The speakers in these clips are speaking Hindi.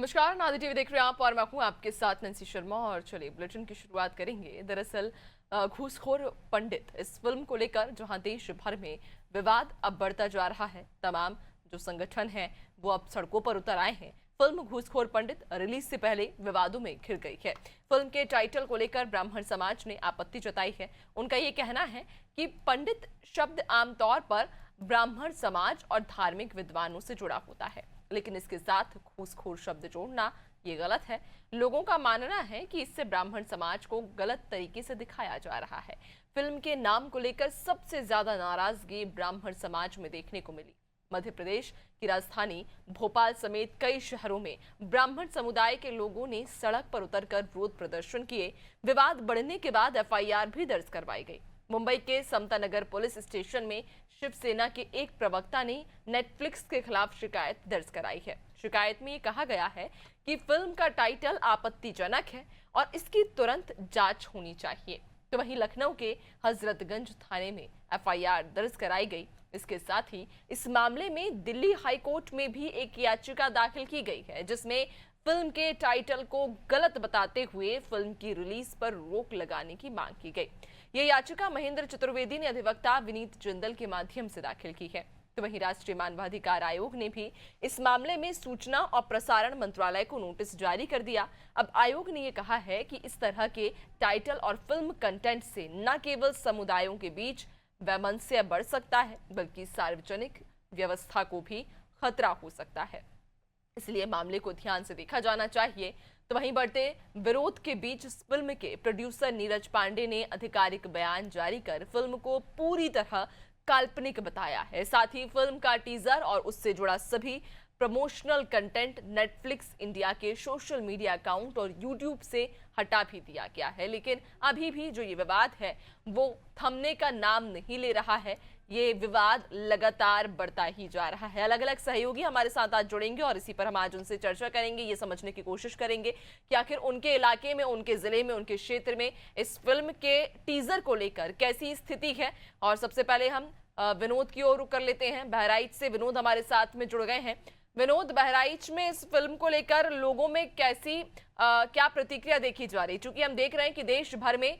नमस्कार, नादी टीवी देख रहे हैं आप और मैं हूं आपके साथ नंसी शर्मा। और चलिए बुलेटिन की शुरुआत करेंगे। दरअसल घूसखोर पंडित इस फिल्म को लेकर जहां देश भर में विवाद अब बढ़ता जा रहा है, तमाम जो संगठन हैं वो अब सड़कों पर उतर आए हैं। फिल्म घूसखोर पंडित रिलीज से पहले विवादों में घिर गई है। फिल्म के टाइटल को लेकर ब्राह्मण समाज ने आपत्ति जताई है। उनका ये कहना है कि पंडित शब्द आमतौर पर ब्राह्मण समाज और धार्मिक विद्वानों से जुड़ा होता है, लेकिन इसके साथ घूसखोर शब्द जोड़ना ये गलत है। लोगों का मानना है कि इससे ब्राह्मण समाज को गलत तरीके से दिखाया जा रहा है। फिल्म के नाम को लेकर सबसे ज्यादा नाराजगी ब्राह्मण समाज में देखने को मिली। मध्य प्रदेश की राजधानी भोपाल समेत कई शहरों में ब्राह्मण समुदाय के लोगों ने सड़क पर उतरकर विरोध प्रदर्शन किए। विवाद बढ़ने के बाद एफआईआर भी दर्ज करवाई गई। मुंबई के समता नगर पुलिस स्टेशन में शिवसेना के एक प्रवक्ता ने नेटफ्लिक्स के खिलाफ शिकायत दर्ज कराई है। शिकायत में ये कहा गया है कि फिल्म का टाइटल आपत्तिजनक है और इसकी तुरंत जांच होनी चाहिए। तो वहीं लखनऊ के हजरतगंज थाने में एफआईआर दर्ज कराई गई। इसके साथ ही इस मामले में दिल्ली हाई कोर्ट में भी एक याचिका दाखिल की गई है, जिसमें फिल्म के टाइटल को गलत बताते हुए फिल्म की रिलीज पर रोक लगाने की मांग की गई। ये याचिका महेंद्र चतुर्वेदी ने अधिवक्ता विनीत जिंदल के माध्यम से दाखिल की है। तो वहीं राष्ट्रीय मानवाधिकार आयोग ने भी इस मामले में सूचना और प्रसारण मंत्रालय को नोटिस जारी कर दिया। अब आयोग ने यह कहा है कि इस तरह के टाइटल और फिल्म कंटेंट से न केवल समुदायों के बीच वैमनस्य बढ़ सकता है, बल्कि सार्वजनिक व्यवस्था को भी खतरा हो सकता है। इसलिए मामले को ध्यान से देखा जाना चाहिए। तो वहीं बढ़ते विरोध के बीच इस फिल्म के प्रोड्यूसर नीरज पांडे ने आधिकारिक बयान जारी कर फिल्म को पूरी तरह काल्पनिक बताया है। साथ ही फिल्म का टीजर और उससे जुड़ा सभी प्रमोशनल कंटेंट नेटफ्लिक्स इंडिया के सोशल मीडिया अकाउंट और यूट्यूब से हटा भी दिया गया है। लेकिन अभी भी जो ये विवाद है वो थमने का नाम नहीं ले रहा है। ये विवाद लगातार बढ़ता ही जा रहा है। अलग अलग सहयोगी हमारे साथ आज जुड़ेंगे और इसी पर हम आज उनसे चर्चा करेंगे। ये समझने की कोशिश करेंगे कि आखिर उनके इलाके में, उनके जिले में, उनके क्षेत्र में इस फिल्म के टीजर को लेकर कैसी स्थिति है। और सबसे पहले हम विनोद की ओर रुख कर लेते हैं। बहराइच से विनोद हमारे साथ में जुड़ गए हैं। विनोद, बहराइच में इस फिल्म को लेकर लोगों में कैसी क्या प्रतिक्रिया देखी जा रही है? क्योंकि हम देख रहे हैं कि देश भर में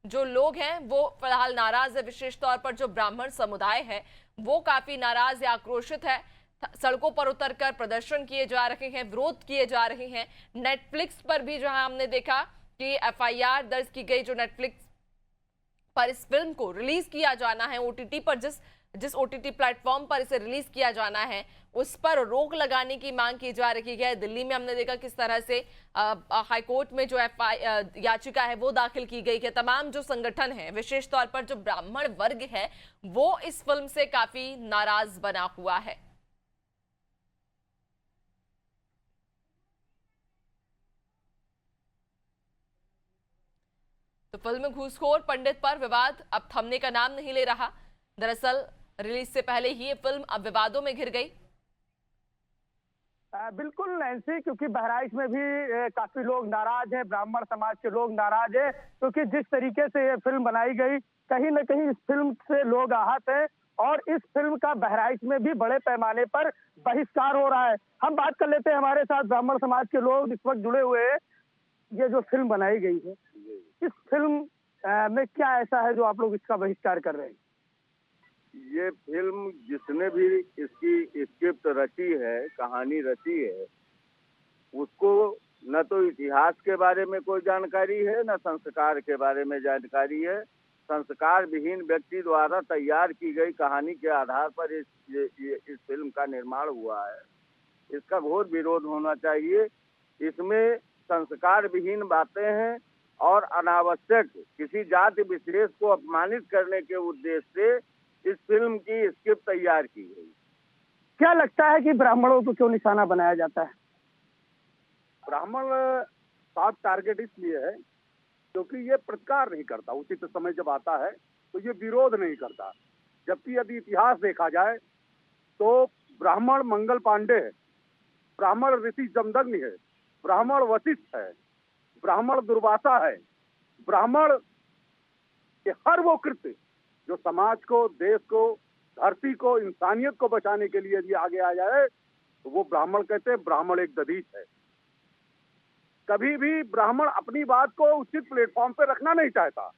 जो लोग हैं वो फिलहाल नाराज है। विशेष तौर पर जो ब्राह्मण समुदाय है वो काफी नाराज या आक्रोशित है। सड़कों पर उतरकर प्रदर्शन किए जा रहे हैं, विरोध किए जा रहे हैं। नेटफ्लिक्स पर भी जहां हमने देखा कि एफआईआर दर्ज की गई, जो नेटफ्लिक्स पर इस फिल्म को रिलीज किया जाना है, ओटीटी पर जिस ओटीटी प्लेटफॉर्म पर इसे रिलीज किया जाना है उस पर रोक लगाने की मांग की जा रही है। दिल्ली में हमने देखा किस तरह से हाईकोर्ट में जो याचिका है वो दाखिल की गई है। तमाम जो संगठन है, विशेष तौर पर जो ब्राह्मण वर्ग है, वो इस फिल्म से काफी नाराज बना हुआ है। तो फिल्म घूसखोर पंडित पर विवाद अब थमने का नाम नहीं ले रहा। दरअसल रिलीज से पहले ही ये फिल्म अब विवादों में घिर गई। बिल्कुल नैन्सी, क्योंकि बहराइच में भी काफी लोग नाराज हैं, ब्राह्मण समाज के लोग नाराज हैं, क्योंकि जिस तरीके से ये फिल्म बनाई गई, कहीं न कहीं इस फिल्म से लोग आहत हैं और इस फिल्म का बहराइच में भी बड़े पैमाने पर बहिष्कार हो रहा है। हम बात कर लेते हैं, हमारे साथ ब्राह्मण समाज के लोग इस वक्त जुड़े हुए हैं। ये जो फिल्म बनाई गई है, इस फिल्म में क्या ऐसा है जो आप लोग इसका बहिष्कार कर रहे हैं? ये फिल्म जिसने भी इसकी स्क्रिप्ट रची है, कहानी रची है, उसको न तो इतिहास के बारे में कोई जानकारी है, न संस्कार के बारे में जानकारी है। संस्कार विहीन व्यक्ति द्वारा तैयार की गई कहानी के आधार पर इस फिल्म का निर्माण हुआ है। इसका घोर विरोध होना चाहिए। इसमें संस्कार विहीन बातें हैं और अनावश्यक किसी जाति विशेष को अपमानित करने के उद्देश्य से इस फिल्म की स्क्रिप्ट तैयार की गई। क्या लगता है कि ब्राह्मणों को क्यों निशाना बनाया जाता है? ब्राह्मण साफ टारगेट इसलिए है क्योंकि ये प्रतिकार नहीं करता। उचित समय जब आता है तो ये विरोध नहीं करता। जबकि यदि इतिहास देखा जाए तो ब्राह्मण मंगल पांडे है, ब्राह्मण ऋषि जमदग्नि है, ब्राह्मण वशिष्ठ है, ब्राह्मण दुर्वासा है। ब्राह्मण के हर वो कृत्य जो समाज को, देश को, धरती को, इंसानियत को बचाने के लिए यदि आगे आ जाए तो वो ब्राह्मण कहते हैं। ब्राह्मण एक दधीच है। कभी भी ब्राह्मण अपनी बात को उचित प्लेटफॉर्म पे रखना नहीं चाहता।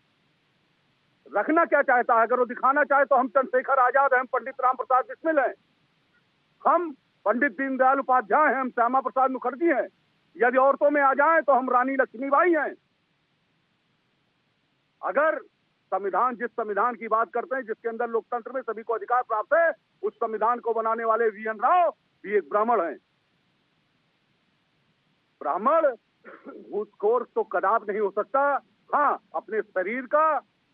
रखना क्या चाहता है? अगर वो दिखाना चाहे तो हम चंद्रशेखर आजाद हैं, हम पंडित राम प्रसाद बिस्मिल हैं, हम पंडित दीनदयाल उपाध्याय हैं, हम श्यामा प्रसाद मुखर्जी हैं। यदि औरतों में आ जाएं तो हम रानी लक्ष्मीबाई हैं। अगर संविधान, जिस संविधान की बात करते हैं जिसके अंदर लोकतंत्र में सभी को अधिकार प्राप्त है, उस संविधान को बनाने वाले वीएन राव भी एक ब्राह्मण हैं। ब्राह्मण घूसखोर तो कदापि नहीं हो सकता। हाँ, अपने शरीर का,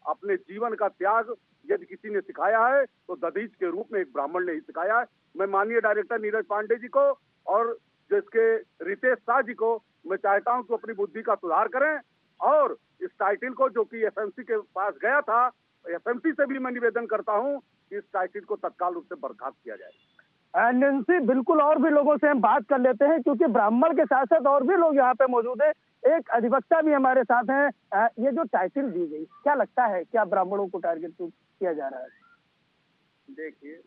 अपने जीवन का त्याग यदि किसी ने सिखाया है तो दधीच के रूप में एक ब्राह्मण ने ही सिखाया है। मैं माननीय डायरेक्टर नीरज पांडे जी को और जिसके रितेश शाह जी को मैं चाहता हूं कि अपनी बुद्धि का सुधार करें और इस टाइटल को, जो कि एफएमसी के पास गया था, एफएमसी से भी मैं निवेदन करता हूं कि इस टाइटल को तत्काल रूप से बर्खास्त किया जाए। नैन्सी, बिल्कुल और भी लोगों से हम बात कर लेते हैं क्योंकि ब्राह्मण के साथ साथ और भी लोग यहाँ पे मौजूद है। एक अधिवक्ता भी हमारे साथ हैं। ये जो टाइटल दी गई, क्या लगता है, क्या ब्राह्मणों को टारगेट किया जा रहा है? देखिए,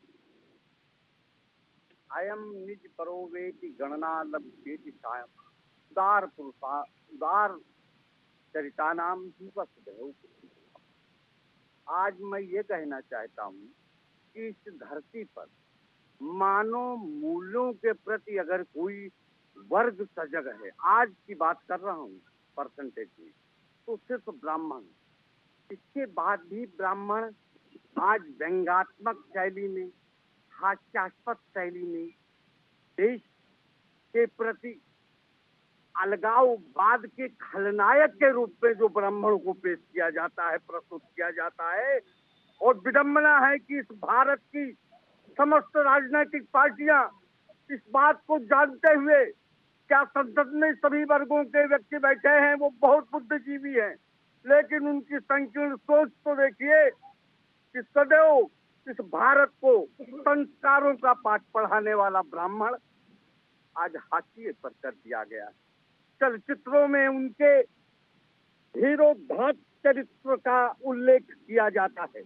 अयम निज परोवेति गणना लभ्येति सायम उदार पुरुषा उदार चरितानाम जीवसुदेव। आज मैं ये कहना चाहता हूँ कि इस धरती पर मानव मूल्यों के प्रति अगर कोई वर्ग सजग है, आज की बात कर रहा हूँ परसेंटेज में, तो सिर्फ ब्राह्मण। इसके बाद भी ब्राह्मण आज व्यंग्यात्मक शैली में, हास्यास्पद शैली में देश के प्रति अलगाववाद के खलनायक के रूप में जो ब्राह्मणों को पेश किया जाता है, प्रस्तुत किया जाता है। और विडंबना है कि इस भारत की समस्त राजनीतिक पार्टियां इस बात को जानते हुए, क्या संसद में सभी वर्गों के व्यक्ति बैठे हैं, वो बहुत बुद्धिजीवी हैं, लेकिन उनकी संकीर्ण सोच तो देखिए कि सदैव इस भारत को संस्कारों का पाठ पढ़ाने वाला ब्राह्मण आज हाशिए पर कर दिया गया है। चलचित्रों में उनके हीरोधात चरित्र का उल्लेख किया जाता है।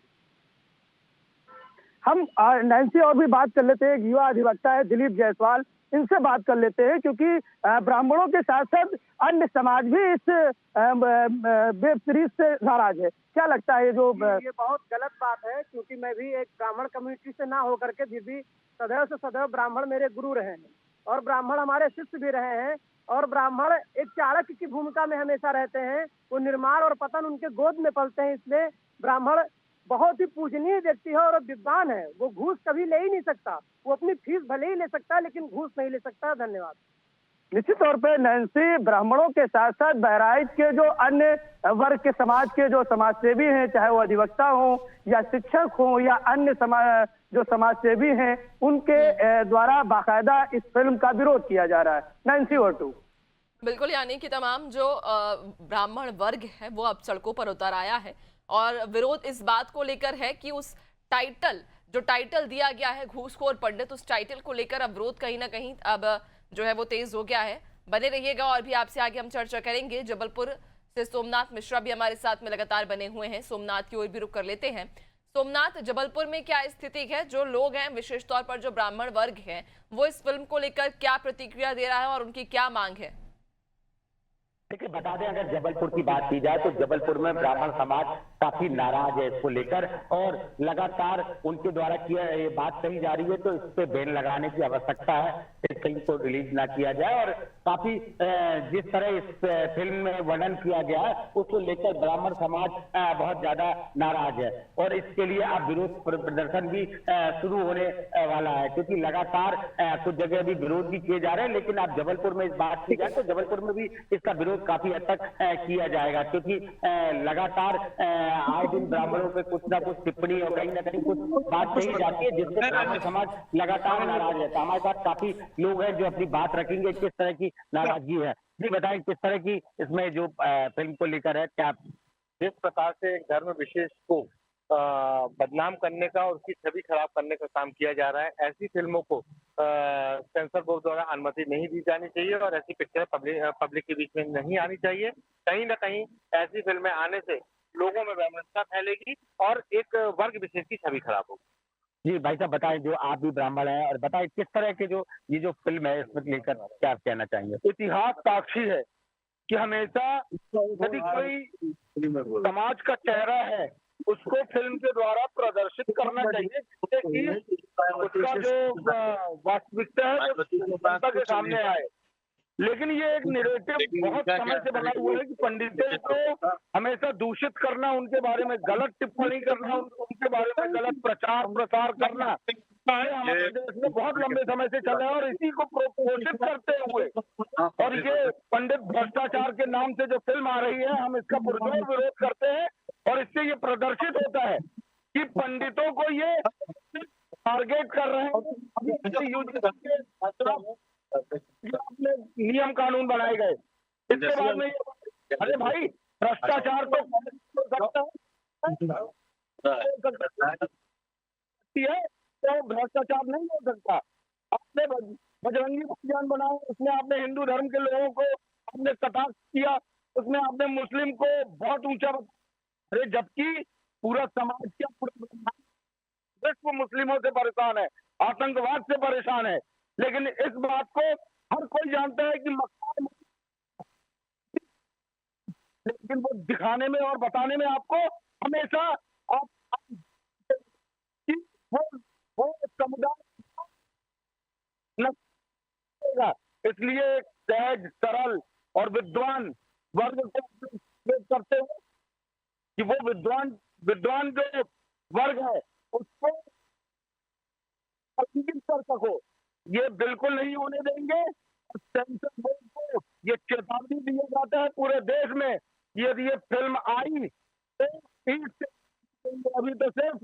हम नैन्सी और भी बात कर लेते हैं। एक युवा अधिवक्ता है दिलीप जायसवाल, इनसे बात कर लेते हैं क्योंकि ब्राह्मणों के साथ साथ अन्य समाज भी इस वेब सीरीज से नाराज है। क्या लगता है ये बहुत गलत बात है, क्योंकि मैं भी एक ब्राह्मण कम्युनिटी से ना होकर के फिर भी सदैव से सदैव ब्राह्मण मेरे गुरु रहे हैं और ब्राह्मण हमारे शिष्य भी रहे हैं। और ब्राह्मण एक चाणक्य की भूमिका में हमेशा रहते हैं। वो निर्माण और पतन उनके गोद में पलते हैं। इसलिए ब्राह्मण बहुत ही पूजनीय व्यक्ति है और विद्वान है। वो घूस कभी ले ही नहीं सकता। वो अपनी फीस भले ही ले सकता है लेकिन घूस नहीं ले सकता। धन्यवाद। निश्चित तौर पे नैन्सी, ब्राह्मणों के साथ साथ बहराइच के जो अन्य वर्ग के समाज के जो समाजसेवी हैं, चाहे वो अधिवक्ता हो या शिक्षक हो या अन्य जो समाजसेवी हैं, उनके द्वारा बाकायदा इस फिल्म का विरोध किया जा रहा है। नैन्सी ओटू। बिल्कुल, यानी कि तमाम जो ब्राह्मण वर्ग है वो अब सड़कों पर उतर आया है और विरोध इस बात को लेकर है कि उस टाइटल दिया गया है घूसखोर पंडित, उस टाइटल को लेकर अब विरोध कहीं ना कहीं अब जो है वो तेज हो गया है। बने रहिएगा और भी आपसे आगे हम चर्चा करेंगे। जबलपुर से सोमनाथ मिश्रा भी हमारे साथ में लगातार बने हुए हैं। सोमनाथ की ओर भी रुख कर लेते हैं। सोमनाथ, जबलपुर में क्या स्थिति है? जो लोग हैं, विशेष तौर पर जो ब्राह्मण वर्ग है, वो इस फिल्म को लेकर क्या प्रतिक्रिया दे रहा है और उनकी क्या मांग है? देखिए, बता दें, अगर जबलपुर की बात की जाए तो जबलपुर में ब्राह्मण समाज काफी नाराज है इसको लेकर और लगातार उनके द्वारा ये बात कही जा रही है तो इस पे बैन लगाने की आवश्यकता है, इस फिल्म को रिलीज ना किया जाए। और काफी जिस तरह इस फिल्म में वर्णन किया गया है उसको लेकर ब्राह्मण समाज बहुत ज्यादा नाराज है और इसके लिए अब विरोध प्रदर्शन भी शुरू होने वाला है, क्योंकि लगातार कुछ जगह भी विरोध भी किए जा रहे हैं। लेकिन अब जबलपुर में इस बात की जाए तो जबलपुर में भी इसका विरोध काफी हद तक किया जाएगा, क्योंकि लगातार आए दिन ब्राह्मणों पे कुछ ना कुछ टिप्पणी और कहीं ना कहीं कुछ बात कही जाती है जिससे ब्राह्मण समाज लगातार नाराज है। हमारे साथ काफी लोग हैं जो अपनी बात रखेंगे किस तरह की नाराजगी है। जी बताएं, किस तरह की इसमें जो फिल्म को लेकर है, क्या जिस प्रकार से एक धर्म विशेष को बदनाम करने का और उसकी छवि खराब करने का काम किया जा रहा है, ऐसी फिल्मों को सेंसर बोर्ड द्वारा अनुमति नहीं दी जानी चाहिए और ऐसी पिक्चर पब्लिक के बीच में नहीं आनी चाहिए। कहीं ना कहीं ऐसी फिल्में आने से लोगों में वैमनस्यता फैलेगी और एक वर्ग विशेष की छवि खराब होगी। जी भाई साहब बताएं, जो आप भी ब्राह्मण हैं और बताएं किस तरह के जो ये जो फिल्म है इसमें लेकर क्या कहना चाहेंगे? इतिहास साक्षी है कि हमेशा यदि कोई समाज का चेहरा है उसको फिल्म के द्वारा प्रदर्शित करना चाहिए, जिससे कि उसका जो वास्तविकता है वो जनता के सामने आए। लेकिन ये एक नैरेटिव बहुत समय से बना हुआ है कि पंडितों को हमेशा दूषित करना, उनके बारे में गलत टिप्पणी करना, उनके बारे में गलत प्रचार प्रसार करना, ये हमारे देश में बहुत लंबे समय से चला है। और इसी को पोषित करते हुए और ये पंडित भ्रष्टाचार के नाम से जो फिल्म आ रही है, हम इसका पुरजोर विरोध करते हैं। और इससे ये प्रदर्शित होता है कि पंडितों को ये टारगेट कर रहे हैं। अपने नियम कानून बनाए गए, इसके बाद में अरे भाई भ्रष्टाचार तो तो भ्रष्टाचार नहीं हो सकता। आपने बजरंगी भाईजान बनाया, उसमें आपने हिंदू धर्म के लोगों को आपने कटाक्ष किया, उसमें आपने मुस्लिम को बहुत ऊंचा अरे जबकि पूरा समाज क्या पूरा विश्व मुस्लिमों से परेशान है, आतंकवाद से परेशान है। लेकिन इस बात को हर कोई जानता है कि मक्का, लेकिन वो दिखाने में और बताने में आपको हमेशा वो समुदाय, इसलिए सहज सरल और विद्वान वर्ग को करते हैं कि वो विद्वान जो वर्ग है उसको कर सको। ये बिल्कुल नहीं होने देंगे। सेंसर बोर्ड को ये चेतावनी दिया जाता है पूरे देश में, यदि ये फिल्म आई तो अभी तो सिर्फ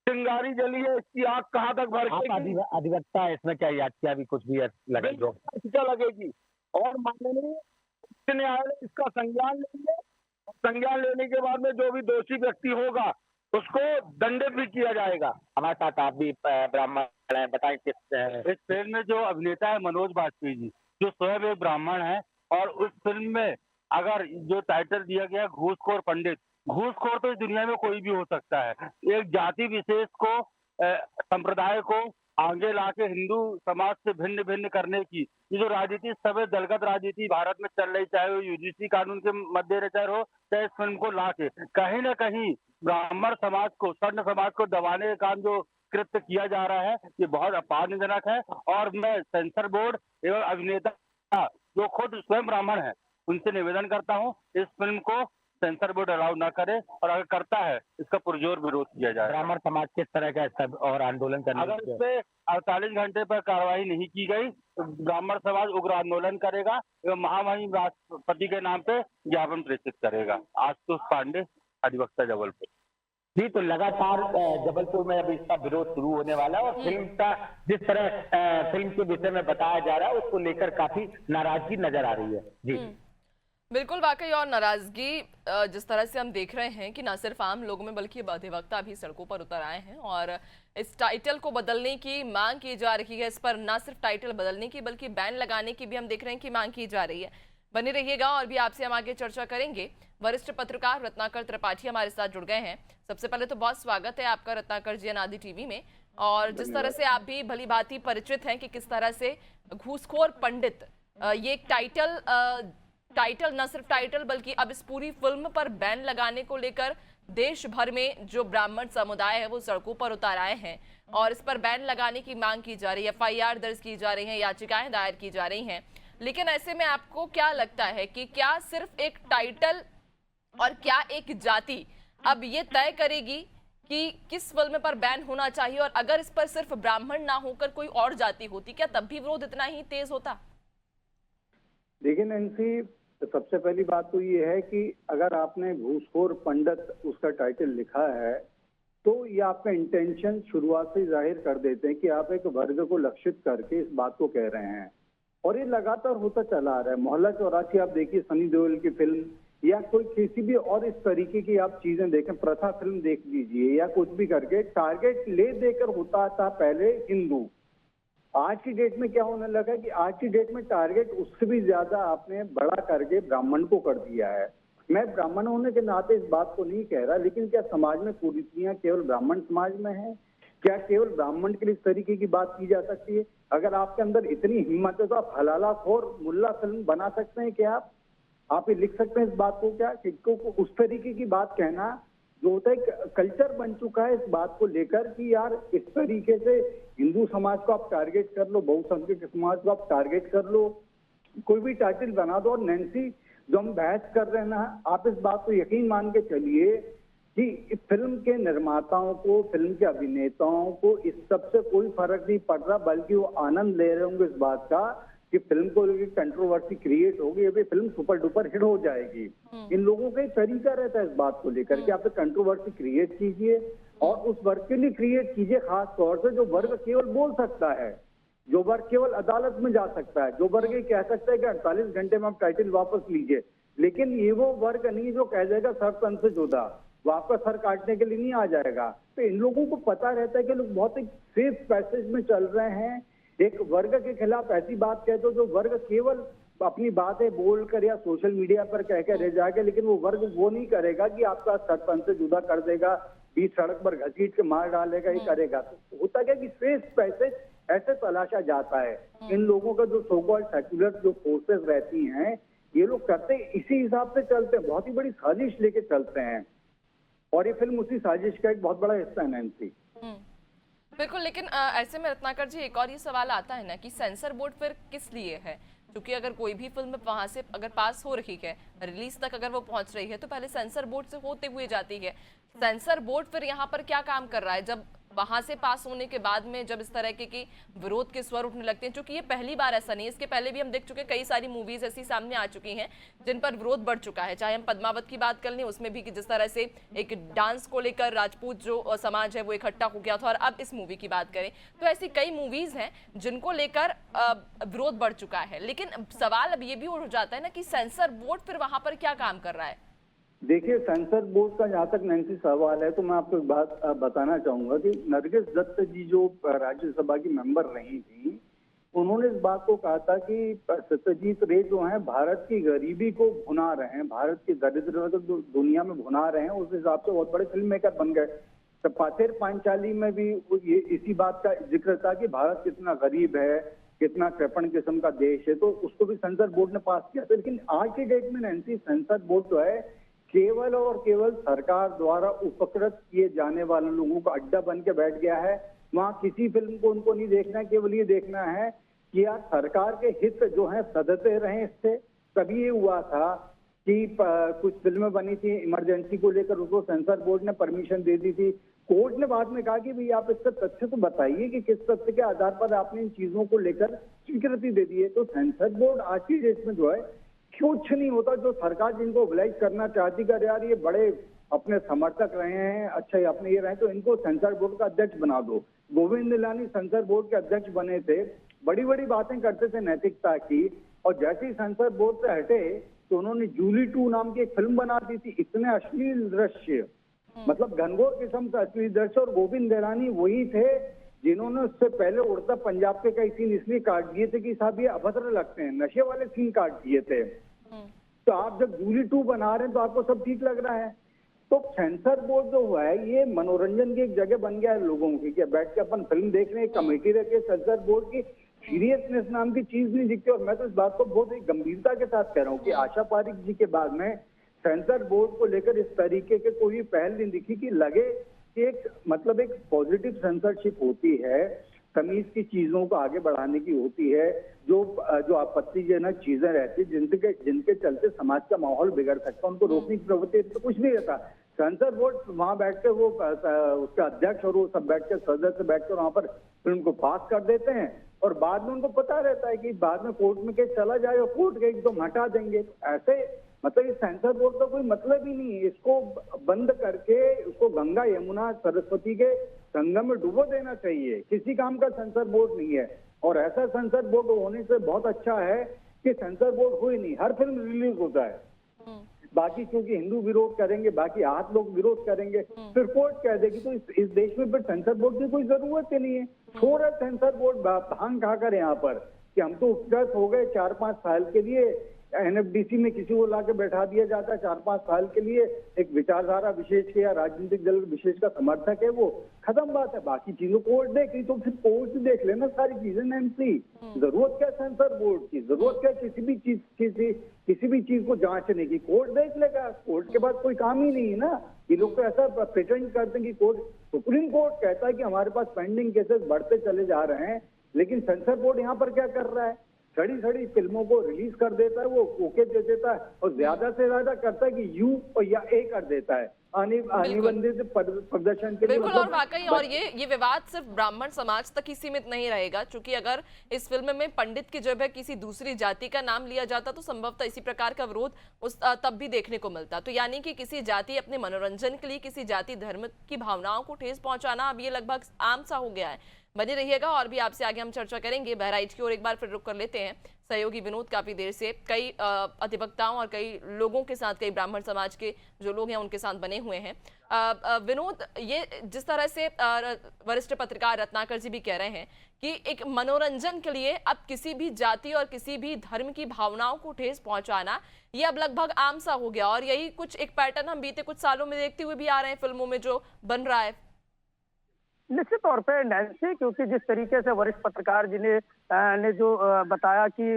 चिंगारी जली है, इसकी आग कहाँ तक भड़केगी। अधिवक्ता इसमें क्या याद किया, अभी कुछ भी लगेगी। और माननीय उच्च न्यायालय इसका संज्ञान लेंगे। संज्ञान लेने के बाद में जो भी दोषी व्यक्ति होगा उसको दंडित भी किया जाएगा। हमारे साथ आप भी ब्राह्मण हैं, बताएं किस इस फिल्म में जो अभिनेता है मनोज बाजपेयी जी, जो स्वयं एक ब्राह्मण है, और उस फिल्म में अगर जो टाइटल दिया गया घूसखोर पंडित, घूसखोर तो इस दुनिया में कोई भी हो सकता है। एक जाति विशेष को संप्रदाय को आगे लाके हिंदू समाज से भिन्न भिन्न करने की ये जो राजनीति, सभी दलगत राजनीति भारत में चल रही, चाहे वो यूजीसी कानून के मद्देनजर हो, चाहे इस फिल्म को लाके कहीं ना कहीं ब्राह्मण समाज को, स्वर्ण समाज को दबाने का काम जो कृत्य किया जा रहा है, ये बहुत अपमानजनक है। और मैं सेंसर बोर्ड एवं अभिनेता जो खुद स्वयं ब्राह्मण है उनसे निवेदन करता हूँ इस फिल्म को सेंसर बोर्ड अलाउ ना करे, और अगर करता है इसका पुरजोर विरोध किया जाए। ब्राह्मण समाज किस तरह का सब और आंदोलन करने, अगर इस पे 48 घंटे पर कार्रवाई नहीं की गई तो ब्राह्मण समाज उग्र आंदोलन करेगा एवं महामहिम राष्ट्रपति के नाम पे ज्ञापन प्रेषित करेगा। आशुतोष पांडे, अधिवक्ता, जबलपुर। जी, तो लगातार जबलपुर में अभी इसका विरोध शुरू होने वाला है और फिल्म का जिस तरह फिल्म के विषय में बताया जा रहा है उसको लेकर काफी नाराजगी नजर आ रही है। जी बिल्कुल, वाकई। और नाराजगी जिस तरह से हम देख रहे हैं कि ना सिर्फ आम लोगों में बल्कि अधिवक्ता भी सड़कों पर उतर आए हैं और इस टाइटल को बदलने की मांग की जा रही है। इस पर ना सिर्फ टाइटल बदलने की बल्कि बैन लगाने की भी हम देख रहे हैं कि मांग की जा रही है। बने रहिएगा और भी आपसे हम आगे चर्चा करेंगे। वरिष्ठ पत्रकार रत्नाकर त्रिपाठी हमारे साथ जुड़ गए हैं। सबसे पहले तो बहुत स्वागत है आपका रत्नाकर जी अनादि टीवी में। और जिस तरह से आप भी भली भांति परिचित हैं कि किस तरह से घूसखोर पंडित, ये एक टाइटल न सिर्फ टाइटल बल्कि अब इस पूरी फिल्म पर बैन लगाने को लेकर देश भर में जो ब्राह्मण समुदाय है वो सड़कों पर उतर आए हैं और इस पर बैन लगाने की मांग की जा रही है। FIR दर्ज की जा रही है, याचिकाएं दायर की जा रही हैं। लेकिन ऐसे में आपको क्या लगता है कि क्या सिर्फ एक टाइटल और क्या एक जाति अब ये तय करेगी कि किस फिल्म पर बैन होना चाहिए? और अगर इस पर सिर्फ ब्राह्मण ना होकर कोई और जाति होती, क्या तब भी विरोध इतना ही तेज होता? देखिए नैन्सी, तो सबसे पहली बात तो ये है कि अगर आपने घूसखोर पंडित उसका टाइटल लिखा है तो ये आपका इंटेंशन शुरुआत से जाहिर कर देते हैं कि आप एक वर्ग को लक्षित करके इस बात को कह रहे हैं। और ये लगातार होता चला आ रहा है। मोहल्ला चौरासी आप देखिए, सनी देओल की फिल्म, या कोई किसी भी और इस तरीके की आप चीजें देखें, प्रथा फिल्म देख लीजिए या कुछ भी करके टारगेट ले देकर होता था पहले हिंदू। आज की डेट में क्या होने लगा कि आज की डेट में टारगेट उससे भी ज्यादा आपने बड़ा करके ब्राह्मण को कर दिया है। मैं ब्राह्मण होने के नाते इस बात को नहीं कह रहा, लेकिन क्या समाज में कुरीतियां केवल ब्राह्मण समाज में है? क्या केवल ब्राह्मण के लिए इस तरीके की बात की जा सकती है? अगर आपके अंदर इतनी हिम्मत है तो आप हलाला खोर मुल्ला फिल्म बना सकते हैं क्या आप? आप ये लिख सकते हैं इस बात को क्या कि उस तरीके की बात कहना जो होता है कल्चर बन चुका है इस बात को लेकर कि यार इस तरीके से हिंदू समाज को आप टारगेट कर लो, बहुसंख्यक समाज को आप टारगेट कर लो, कोई भी टाइटल बना दो। और नैन्सी जो हम बहस कर रहे हैं ना, आप इस बात को यकीन मान के चलिए कि इस फिल्म के निर्माताओं को, फिल्म के अभिनेताओं को इस सब से कोई फर्क नहीं पड़ रहा, बल्कि वो आनंद ले रहे होंगे इस बात का कि फिल्म को लेकर कंट्रोवर्सी क्रिएट होगी, अभी फिल्म सुपर डुपर हिट हो जाएगी। इन लोगों का एक तरीका रहता है इस बात को लेकर कि आप कंट्रोवर्सी क्रिएट कीजिए और उस वर्ग के लिए क्रिएट कीजिए, खास तौर से जो वर्ग केवल बोल सकता है, जो वर्ग केवल अदालत में जा सकता है, जो वर्ग ये कह सकता है कि 48 घंटे में आप टाइटल वापस लीजिए। लेकिन ये वो वर्ग नहीं जो कह जाएगा सर तन से जुदा, वो आपका सर काटने के लिए नहीं आ जाएगा। तो इन लोगों को पता रहता है कि लोग बहुत एक सेफ पैसेज में चल रहे हैं। एक वर्ग के खिलाफ ऐसी बात कहते हो जो वर्ग केवल अपनी बातें बोलकर या सोशल मीडिया पर कह के रह जाएगा, लेकिन वो वर्ग वो नहीं करेगा कि आपका सरपंच से जुदा कर देगा, बीच सड़क पर घसीट के मार डालेगा, ये करेगा। तो होता क्या कि सेफ पैसेज ऐसे तलाशा जाता है। इन लोगों का जो सो कॉल्ड सेक्युलर जो फोर्सेस रहती हैं, ये लोग करते इसी हिसाब से चलते हैं, बहुत ही बड़ी साजिश लेके चलते हैं। और ये फिल्म उसी साजिश का एक बहुत बड़ा हिस्सा है नैन्सी। बिल्कुल, लेकिन ऐसे में रत्नाकर जी एक और ये सवाल आता है ना कि सेंसर बोर्ड फिर किस लिए है? क्योंकि अगर कोई भी फिल्म वहां से अगर पास हो रही है, रिलीज तक अगर वो पहुंच रही है, तो पहले सेंसर बोर्ड से होते हुए जाती है। सेंसर बोर्ड फिर यहाँ पर क्या काम कर रहा है जब वहां से पास होने के बाद में जब इस तरह के विरोध के स्वर उठने लगते हैं? क्योंकि ये पहली बार ऐसा नहीं है, इसके पहले भी हम देख चुके कई सारी मूवीज ऐसी सामने आ चुकी हैं जिन पर विरोध बढ़ चुका है। चाहे हम पद्मावत की बात कर लें, उसमें भी कि जिस तरह से एक डांस को लेकर राजपूत जो समाज है वो इकट्ठा हो गया था, और अब इस मूवी की बात करें तो ऐसी कई मूवीज हैं जिनको लेकर विरोध बढ़ चुका है। लेकिन सवाल अब ये भी उठ जाता है ना कि सेंसर बोर्ड फिर वहां पर क्या काम कर रहा है? देखिए, सेंसर बोर्ड का जहाँ तक नैन्सी सवाल है, तो मैं आपको एक बात बताना चाहूंगा कि नरगिस दत्त जी जो राज्यसभा की मेंबर रही थी, उन्होंने इस बात को कहा था कि सत्यजीत रे जो हैं भारत की गरीबी को भुना रहे हैं, भारत की दरिद्र तो दुनिया में भुना रहे हैं। उस हिसाब से बहुत बड़े फिल्म मेकर बन गए। तो पाथेर पांचाली में भी ये इसी बात का जिक्र था कि भारत कितना गरीब है, कितना कृपण किस्म का देश है, तो उसको भी सेंसर बोर्ड ने पास किया था। लेकिन आज की डेट में नैन्सी, सेंसर बोर्ड जो है केवल और केवल सरकार द्वारा उपकृत किए जाने वाले लोगों का अड्डा बन के बैठ गया है। वहां किसी फिल्म को उनको नहीं देखना है, केवल ये देखना है कि यार सरकार के हित जो है सधते रहे इससे। तभी ये हुआ था कि कुछ फिल्में बनी थी इमरजेंसी को लेकर, उसको सेंसर बोर्ड ने परमिशन दे दी थी। कोर्ट ने बाद में कहा कि भाई आप इसका तथ्य तो बताइए कि किस तथ्य के आधार पर आपने इन चीजों को लेकर स्वीकृति दे दी है। तो सेंसर बोर्ड आज की डेट में जो है कुछ नहीं होता। जो सरकार जिनको ओबलाइज करना चाहती कर यार ये बड़े अपने समर्थक रहे हैं, अच्छा ये अपने ये रहे, तो इनको सेंसर बोर्ड का अध्यक्ष बना दो। गोविंद निलानी सेंसर बोर्ड के अध्यक्ष बने थे, बड़ी बड़ी बातें करते थे नैतिकता की, और जैसे ही सेंसर बोर्ड से हटे तो उन्होंने जूली 2 नाम की एक फिल्म बना दी थी। इतने अश्लील दृश्य, मतलब घनघोर किस्म से अश्लील दृश्य। और गोविंद निलानी वही थे जिन्होंने उससे पहले उड़ता पंजाब के कई सीन इसलिए काट दिए थे कि साहब ये अभद्र लगते हैं, नशे वाले सीन काट दिए थे। तो आप जब जूली 2 बना रहे हैं तो आपको सब ठीक लग रहा है। तो सेंसर बोर्ड जो हुआ है ये मनोरंजन की एक जगह बन गया है लोगों की, कि बैठ के अपन फिल्म देख रहे हैं, कमेटी रखे। सेंसर बोर्ड की सीरियसनेस नाम की चीज नहीं दिखती। और मैं तो इस बात को बहुत ही गंभीरता के साथ कह रहा हूँ कि आशा पारिक जी के बाद में सेंसर बोर्ड को लेकर इस तरीके के कोई पहल नहीं दिखी कि लगे कि एक मतलब एक पॉजिटिव सेंसरशिप होती है, तमीज की चीजों को आगे बढ़ाने की होती है, जो आपत्तिजनक चीजें रहती जिनके चलते समाज का माहौल बिगड़ सकता है, उनको रोकने की प्रवृत्ति तो कुछ नहीं रहता। सेंसर बोर्ड वहां बैठ के वो उसके अध्यक्ष और वो सब बैठ के सदस्य बैठ कर वहां पर फिल्म को पास कर देते हैं, और बाद में उनको पता रहता है कि बाद में कोर्ट में केस चला जाए और कोर्ट के एकदम हटा देंगे। तो ऐसे मतलब इस सेंसर बोर्ड का कोई मतलब ही नहीं है। इसको बंद करके उसको गंगा यमुना सरस्वती के संगम में डुबो देना चाहिए। किसी काम का सेंसर बोर्ड नहीं है। और ऐसा सेंसर बोर्ड होने से बहुत अच्छा है कि सेंसर बोर्ड हुई नहीं, हर फिल्म रिलीज होता है। बाकी क्योंकि हिंदू विरोध करेंगे, बाकी 8 लोग विरोध करेंगे, फिर कोर्ट कह देगी। तो इस देश में फिर सेंसर बोर्ड की कोई जरूरत ही नहीं है। थोड़ा सेंसर बोर्ड भांग खाकर यहाँ पर कि हम तो उपकृत हो गए 4-5 साल के लिए, एनएफडीसी में किसी को लाके बैठा दिया जाता है 4-5 साल के लिए, एक विचारधारा विशेष के या राजनीतिक दल विशेष का समर्थक है वो, खत्म बात है। बाकी चीजों कोर्ट देख ली तो फिर कोर्ट देख लेना सारी चीजें। नैन्सी, जरूरत क्या सेंसर बोर्ड की, जरूरत क्या किसी भी चीज को जांचने की, कोर्ट देख लेगा। कोर्ट के बाद कोई काम ही नहीं है ना। ये लोग तो ऐसा प्रिटेंड करते हैं कि कोर्ट, सुप्रीम कोर्ट कहता है कि हमारे पास पेंडिंग केसेस बढ़ते चले जा रहे हैं, लेकिन सेंसर बोर्ड यहाँ पर क्या कर रहा है, सड़ी फिल्मों को रिलीज कर देता है, वो ओके दे देता है और ज्यादा से ज्यादा करता है कि यू या ए कर देता है अनिबंधित प्रदर्शन के लिए। बिल्कुल, और वाकई और ये विवाद सिर्फ ब्राह्मण समाज तक ही सीमित नहीं रहेगा, क्योंकि अगर इस फिल्म में पंडित की जगह किसी दूसरी जाति का नाम लिया जाता तो संभवतः इसी प्रकार का विरोध तब भी देखने को मिलता। तो यानी कि किसी जाति अपने मनोरंजन के लिए किसी जाति धर्म की भावनाओं को ठेस पहुंचाना अब ये लगभग आम सा हो गया है। बने रहिएगा और भी आपसे आगे हम चर्चा करेंगे। बहराइच की ओर एक बार फिर रुक कर लेते हैं। सहयोगी विनोद काफी देर से कई अधिवक्ताओं और कई लोगों के साथ, कई ब्राह्मण समाज के जो लोग हैं उनके साथ बने हुए हैं। विनोद, ये जिस तरह से वरिष्ठ पत्रकार रत्नाकर जी भी कह रहे हैं कि एक मनोरंजन के लिए अब किसी भी जाति और किसी भी धर्म की भावनाओं को ठेस पहुंचाना ये अब लगभग आम सा हो गया, और यही कुछ एक पैटर्न हम बीते कुछ सालों में देखते हुए भी आ रहे हैं फिल्मों में जो बन रहा है। निश्चित तौर पे नैन्सी, क्योंकि जिस तरीके से वरिष्ठ पत्रकार जी ने जो बताया कि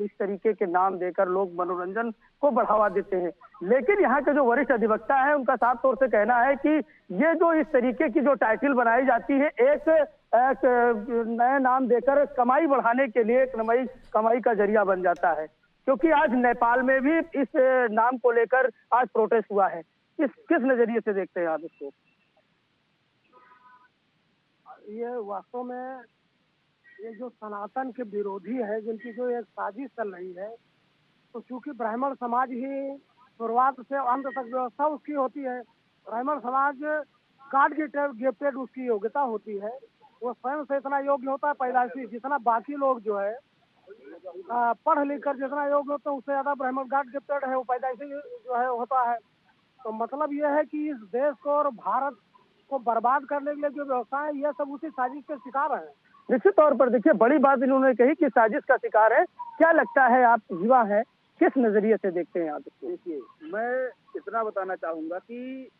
इस तरीके के नाम देकर लोग मनोरंजन को बढ़ावा देते हैं, लेकिन यहाँ के जो वरिष्ठ अधिवक्ता है उनका साफ तौर से कहना है कि ये जो इस तरीके की जो टाइटल बनाई जाती है एक नया नाम देकर कमाई बढ़ाने के लिए एक कमाई का जरिया बन जाता है। क्योंकि आज नेपाल में भी इस नाम को लेकर आज प्रोटेस्ट हुआ है। किस नजरिए से देखते हैं आप इसको? ये वास्तव में ये जो सनातन के विरोधी है, जिनकी जो एक साजिश चल रही है, तो चूंकि ब्राह्मण समाज ही शुरुआत से अंत तक व्यवस्था उसकी होती है, ब्राह्मण समाज गॉड गिफ्टेड उसकी योग्यता होती है, वो स्वयं से इतना योग्य होता है पैदाइशी, जितना बाकी लोग जो है पढ़ लिख कर जितना योग्य होता है उससे ज्यादा ब्राह्मण गॉड गिफ्टेड है, वो पैदाइशी जो है होता है। तो मतलब ये है कि इस देश को और भारत को बर्बाद करने के लिए जो व्यवस्था है ये सब उसी साजिश के शिकार है। निश्चित तौर पर देखिए, बड़ी बात इन्होंने कही कि साजिश का शिकार है। क्या लगता है, आप युवा है, किस नजरिए से देखते हैं आप इसको? देखिए, मैं इतना बताना चाहूंगा कि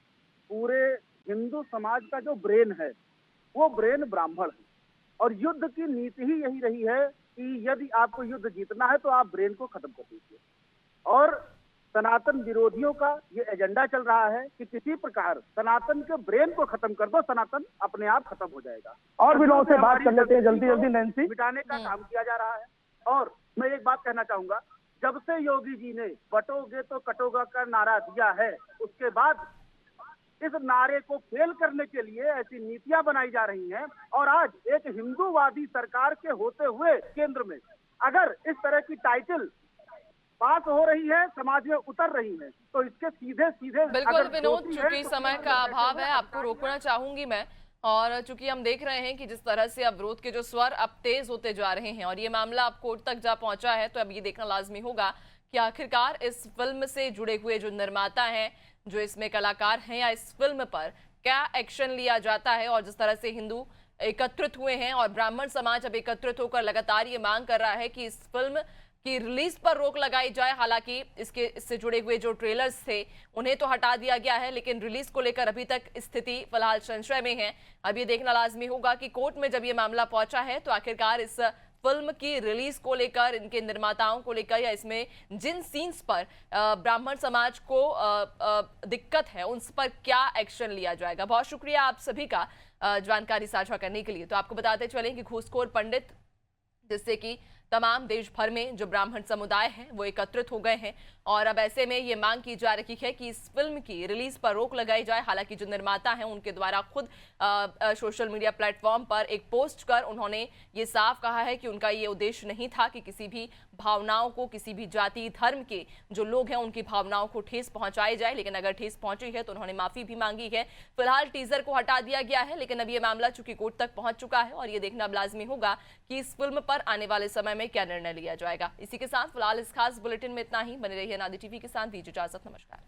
पूरे हिंदू समाज का जो ब्रेन है वो ब्रेन ब्राह्मण है, और युद्ध की नीति ही यही रही है कि यदि आपको युद्ध जीतना है तो आप ब्रेन को खत्म कर दीजिए। और सनातन विरोधियों का ये एजेंडा चल रहा है कि किसी प्रकार सनातन के ब्रेन को खत्म कर दो, सनातन अपने आप खत्म हो जाएगा। और भी लोगों से बात कर लेते हैं जल्दी नैन्सी। मिटाने का काम किया जा रहा है। और मैं एक बात कहना चाहूंगा, जब से योगी जी ने बटोगे तो कटोगा का नारा दिया है, उसके बाद इस नारे को फेल करने के लिए ऐसी नीतियां बनाई जा रही हैं। और आज एक हिंदूवादी सरकार के होते हुए केंद्र में अगर इस तरह की टाइटल पास हो रही है, समाज में उतर रही है, तो इसके सीधे बिल्कुल विनोद, चूंकि समय का अभाव है आपको रोकना चाहूंगी मैं, और चूंकि हम देख रहे हैं कि जिस तरह से अब विरोध के जो स्वर अब तेज होते जा रहे हैं और ये मामला अब कोर्ट तक जा पहुंचा है, तो अब ये देखना लाजमी होगा कि आखिरकार इस फिल्म से जुड़े हुए जो निर्माता हैं, जो इसमें कलाकार हैं, या इस फिल्म पर क्या एक्शन लिया जाता है। और जिस तरह से हिंदू एकत्रित हुए हैं और ब्राह्मण समाज अब एकत्रित होकर लगातार ये मांग कर रहा है कि इस फिल्म की रिलीज पर रोक लगाई जाए। हालांकि इससे जुड़े हुए जो ट्रेलर्स थे उन्हें तो हटा दिया गया है, लेकिन रिलीज को लेकर अभी तक स्थिति फिलहाल संशय में है। अब ये देखना लाजमी होगा कि कोर्ट में जब ये मामला पहुंचा है तो आखिरकार इस फिल्म की रिलीज को लेकर, इनके निर्माताओं को लेकर, या इसमें जिन सीन्स पर ब्राह्मण समाज को दिक्कत है उन पर क्या एक्शन लिया जाएगा। बहुत शुक्रिया आप सभी का जानकारी साझा करने के लिए। तो आपको बताते चलें कि घूसखोर पंडित, जिससे कि तमाम देश भर में जो ब्राह्मण समुदाय हैं वो एकत्रित हो गए हैं, और अब ऐसे में ये मांग की जा रही है कि इस फिल्म की रिलीज पर रोक लगाई जाए। हालांकि जो निर्माता हैं उनके द्वारा खुद सोशल मीडिया प्लेटफॉर्म पर एक पोस्ट कर उन्होंने ये साफ कहा है कि उनका ये उद्देश्य नहीं था कि किसी भी भावनाओं को, किसी भी जाति धर्म के जो लोग हैं उनकी भावनाओं को ठेस पहुंचाई जाए, लेकिन अगर ठेस पहुंची है तो उन्होंने माफी भी मांगी है। फिलहाल टीजर को हटा दिया गया है, लेकिन अब ये मामला चूंकि कोर्ट तक पहुंच चुका है और ये देखना अब लाजमी होगा कि इस फिल्म पर आने वाले समय में क्या निर्णय लिया जाएगा। इसी के साथ फिलहाल इस खास बुलेटिन में इतना ही। बने रहिए नादी टीवी के साथ, दीजिए इजाजत, नमस्कार।